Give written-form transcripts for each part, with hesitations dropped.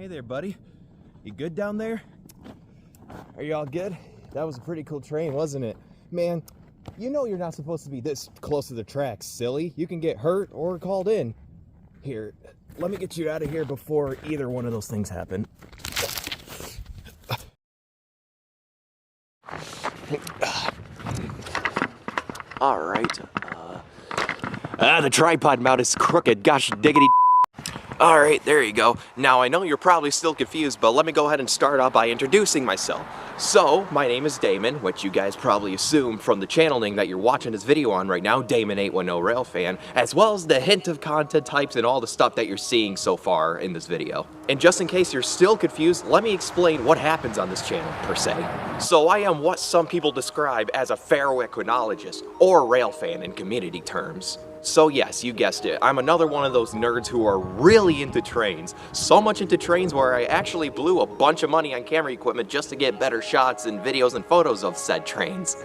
Hey there, buddy. You good down there? Are you all good? That was a pretty cool train, wasn't it? Man, you know you're not supposed to be this close to the tracks, silly. You can get hurt or called in. Here, let me get you out of here before either one of those things happen. All right. The tripod mount is crooked. Gosh diggity. All right, there you go. Now, I know you're probably still confused, but let me go ahead and start off by introducing myself. So, my name is Damon, which you guys probably assume from the channel name that you're watching this video on right now, Damon810Railfan, as well as the hint of content types and all the stuff that you're seeing so far in this video. And just in case you're still confused, let me explain what happens on this channel, per se. So, I am what some people describe as a ferroequinologist, or railfan in community terms. So yes, you guessed it, I'm another one of those nerds who are really into trains. So much into trains where I actually blew a bunch of money on camera equipment just to get better shots and videos and photos of said trains.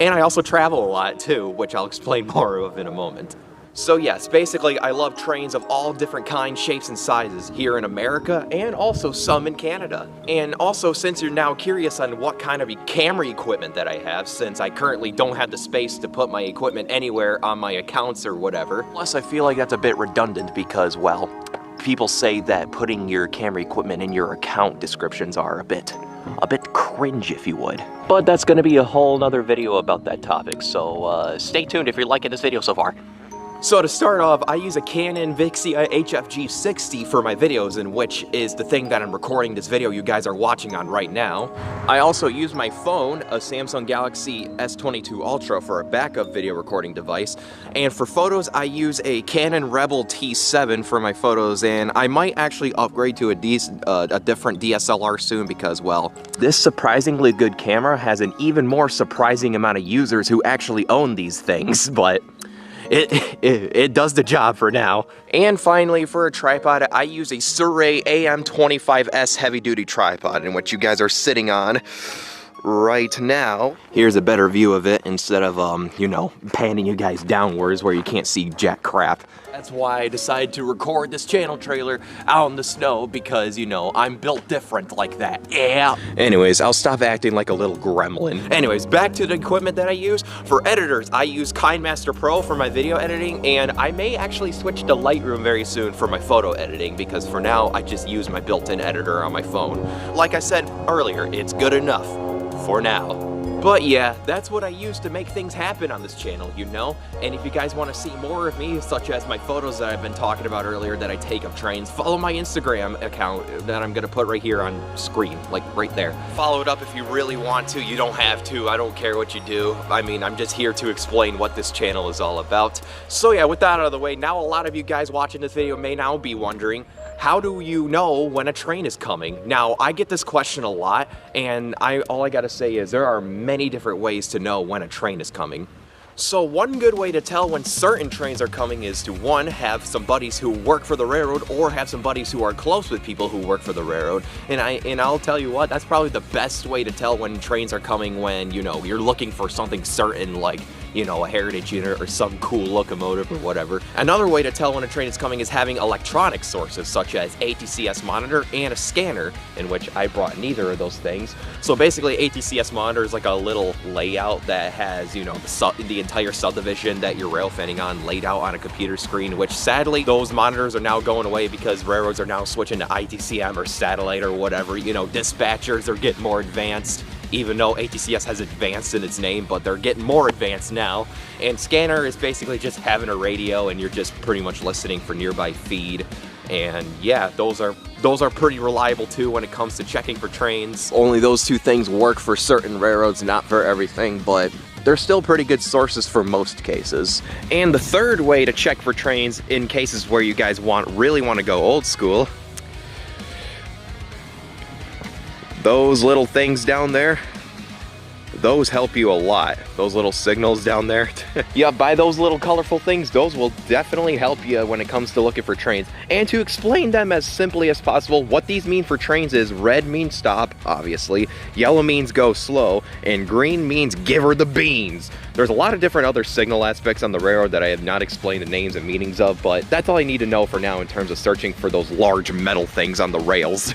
And I also travel a lot too, which I'll explain more of in a moment. So yes, basically I love trains of all different kinds, shapes, and sizes here in America and also some in Canada. And also, since you're now curious on what kind of camera equipment that I have, since I currently don't have the space to put my equipment anywhere on my accounts or whatever. Plus I feel like that's a bit redundant because, well, people say that putting your camera equipment in your account descriptions are a bit cringe, if you would. But that's gonna be a whole nother video about that topic, so stay tuned if you're liking this video so far. So to start off, I use a Canon Vixia HFG60 for my videos, in which is the thing that I'm recording this video you guys are watching on right now. I also use my phone, a Samsung Galaxy S22 Ultra, for a backup video recording device. And for photos, I use a Canon Rebel T7 for my photos, and I might actually upgrade to a different DSLR soon because, well, this surprisingly good camera has an even more surprising amount of users who actually own these things, but it does the job for now. And finally, for a tripod, I use a Surrey AM25S heavy-duty tripod, in which you guys are sitting on right now. Here's a better view of it instead of, you know, panning you guys downwards where you can't see jack crap. That's why I decided to record this channel trailer out in the snow, because, you know, I'm built different like that. Yeah. Anyways, I'll stop acting like a little gremlin. Anyways, back to the equipment that I use. For editors, I use KineMaster Pro for my video editing, and I may actually switch to Lightroom very soon for my photo editing, because for now, I just use my built-in editor on my phone. Like I said earlier, it's good enough for now. But yeah, that's what I use to make things happen on this channel, you know? And if you guys want to see more of me, such as my photos that I've been talking about earlier that I take of trains, follow my Instagram account that I'm gonna put right here on screen, like right there. Follow it up if you really want to. You don't have to. I don't care what you do. I mean, I'm just here to explain what this channel is all about. So yeah, with that out of the way, now a lot of you guys watching this video may now be wondering, how do you know when a train is coming? Now, I get this question a lot, and all I gotta say is there are many different ways to know when a train is coming. So one good way to tell when certain trains are coming is to, one, have some buddies who work for the railroad, or have some buddies who are close with people who work for the railroad. And I'll tell you what, that's probably the best way to tell when trains are coming, when, you know, you're looking for something certain, like, you know, a heritage unit or some cool locomotive or whatever. Another way to tell when a train is coming is having electronic sources such as ATCS monitor and a scanner, in which I brought neither of those things. So basically, ATCS monitor is like a little layout that has, you know, the entire subdivision that you're railfanning on laid out on a computer screen, which sadly those monitors are now going away because railroads are now switching to ITCM or satellite or whatever. You know, dispatchers are getting more advanced. Even though ATCS has advanced in its name, but they're getting more advanced now. And scanner is basically just having a radio and you're just pretty much listening for nearby feed. And yeah, those are pretty reliable too when it comes to checking for trains. Only those two things work for certain railroads, not for everything, but they're still pretty good sources for most cases. And the third way to check for trains, in cases where you guys really want to go old school, those little things down there, those help you a lot. Those little signals down there. Yeah, by those little colorful things, those will definitely help you when it comes to looking for trains. And to explain them as simply as possible, what these mean for trains is red means stop, obviously, yellow means go slow, and green means give her the beans. There's a lot of different other signal aspects on the railroad that I have not explained the names and meanings of, but that's all I need to know for now in terms of searching for those large metal things on the rails.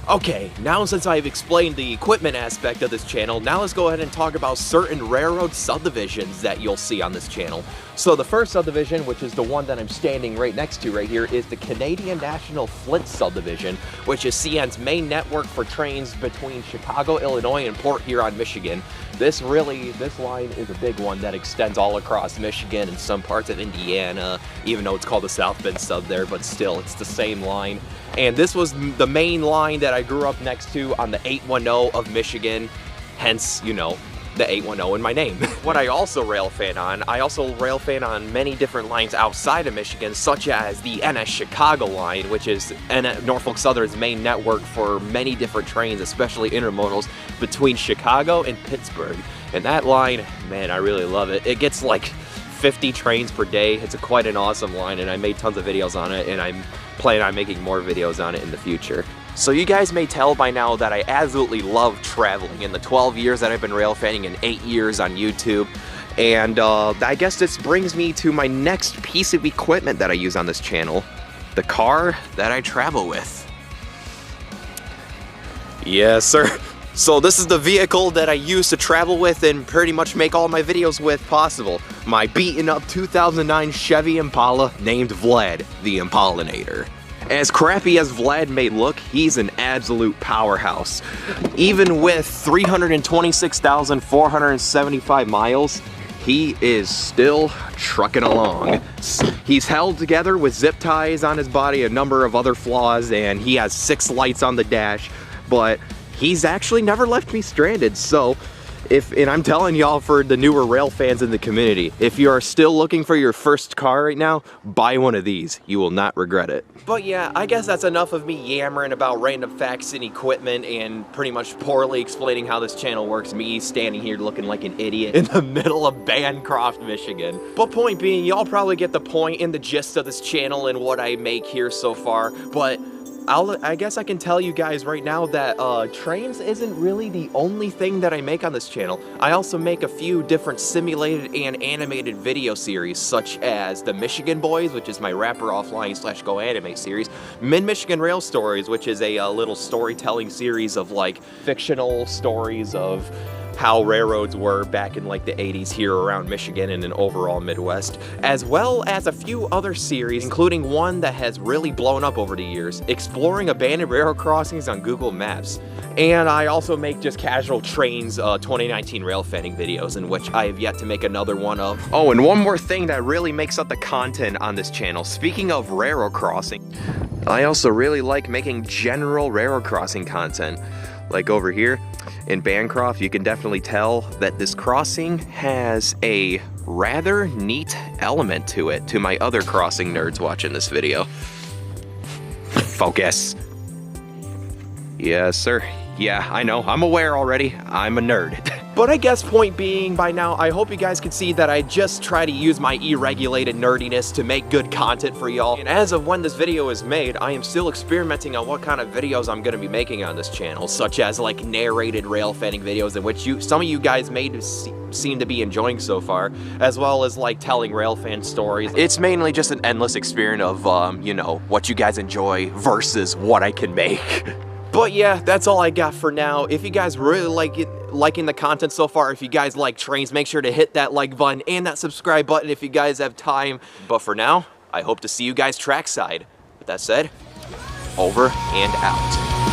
Okay, now since I've explained the equipment aspect of this channel, now let's go ahead and talk about certain railroad subdivisions that you'll see on this channel. So the first subdivision, which is the one that I'm standing right next to right here, is the Canadian National Flint subdivision, which is CN's main network for trains between Chicago, Illinois, and Port Huron, Michigan. This line is a big one that extends all across Michigan and some parts of Indiana, even though it's called the South Bend sub there, but still, it's the same line. And this was the main line that I grew up next to on the 810 of Michigan, hence, you know, the 810 in my name. What I also railfan on, I also railfan on many different lines outside of Michigan, such as the NS Chicago line, which is Norfolk Southern's main network for many different trains, especially intermodals between Chicago and Pittsburgh. And that line, man, I really love it. It gets like 50 trains per day. It's quite an awesome line, and I made tons of videos on it, and I'm planning on making more videos on it in the future. So you guys may tell by now that I absolutely love traveling in the 12 years that I've been railfanning and 8 years on YouTube. And I guess this brings me to my next piece of equipment that I use on this channel, the car that I travel with. Yes, sir. So this is the vehicle that I use to travel with and pretty much make all my videos with possible. My beaten up 2009 Chevy Impala named Vlad the Impolinator. As crappy as Vlad may look, he's an absolute powerhouse. Even with 326,475 miles, he is still trucking along. He's held together with zip ties on his body, a number of other flaws, and he has 6 lights on the dash, but he's actually never left me stranded. So and I'm telling y'all, for the newer rail fans in the community, if you are still looking for your first car right now, buy one of these. You will not regret it. But yeah, I guess that's enough of me yammering about random facts and equipment and pretty much poorly explaining how this channel works, me standing here looking like an idiot in the middle of Bancroft, Michigan. But point being, y'all probably get the point and the gist of this channel and what I make here so far, but I guess I can tell you guys right now that trains isn't really the only thing that I make on this channel. I also make a few different simulated and animated video series, such as the Michigan Boys, which is my Rapper Offline / Go Animate series, Mid-Michigan Rail Stories, which is a little storytelling series of like fictional stories of how railroads were back in like the 80s here around Michigan and an overall Midwest, as well as a few other series, including one that has really blown up over the years, exploring abandoned railroad crossings on Google Maps. And I also make just casual trains 2019 railfanning videos, in which I have yet to make another one of. Oh, and one more thing that really makes up the content on this channel, speaking of railroad crossing, I also really like making general railroad crossing content. Like over here in Bancroft, you can definitely tell that this crossing has a rather neat element to it, to my other crossing nerds watching this video. Focus. Yes, sir. Yeah, I know, I'm aware already. I'm a nerd. But I guess point being, by now, I hope you guys can see that I just try to use my E-regulated nerdiness to make good content for y'all. And as of when this video is made, I am still experimenting on what kind of videos I'm gonna be making on this channel, such as like narrated railfanning videos, in which some of you guys may seem to be enjoying so far, as well as like telling railfan stories. It's mainly just an endless experience of, you know, what you guys enjoy versus what I can make. But yeah, that's all I got for now. If you guys really liking the content so far, if you guys like trains, make sure to hit that like button and that subscribe button if you guys have time. But for now, I hope to see you guys trackside. With that said, over and out.